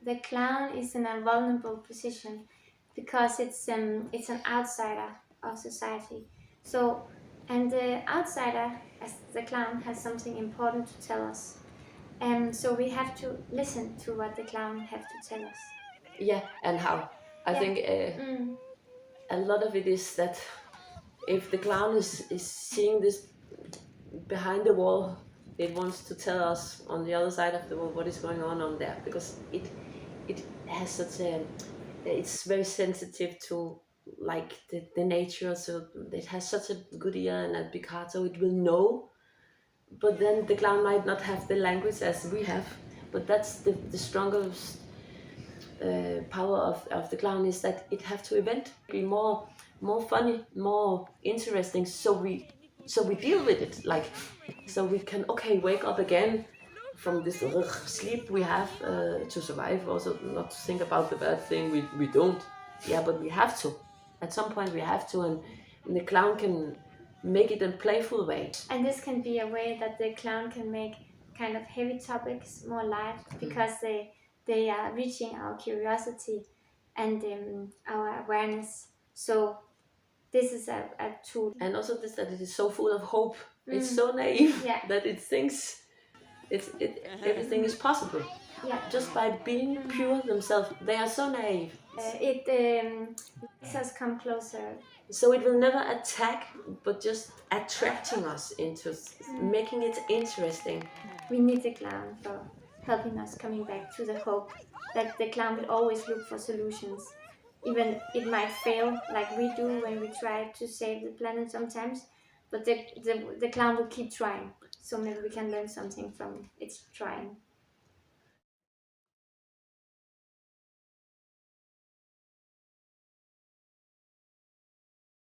the clown is in a vulnerable position because it's an outsider of society. So, and the outsider, as the clown, has something important to tell us. And so we have to listen to what the clown have to tell us. Yeah, and how? I Yeah. think Mm. a lot of it is that if the clown is seeing this behind the wall, it wants to tell us on the other side of the wall what is going on there, because it has such a, it's very sensitive to like the nature, so it has such a good ear and a big heart, so it will know. But then the clown might not have the language as we have, but that's the strongest power of the clown, is that it have to event be more funny, more interesting, so we deal with it, like, so we can, okay, wake up again from this sleep we have, to survive, also not to think about the bad thing we don't. Yeah, but we have to, at some point we have to, and the clown can make it in a playful way. And this can be a way that the clown can make kind of heavy topics more light, because they are reaching our curiosity and our awareness. So this is a tool. And also this, that it is so full of hope. It's so naive. Yeah. That it thinks everything is possible. Yeah. Just by being pure themselves. They are so naive. It makes us come closer. So it will never attack, but just attracting us into making it interesting. We need the clown for helping us coming back to the hope that the clown will always look for solutions. Even it might fail like we do when we try to save the planet sometimes, but the clown will keep trying. So maybe we can learn something from its trying.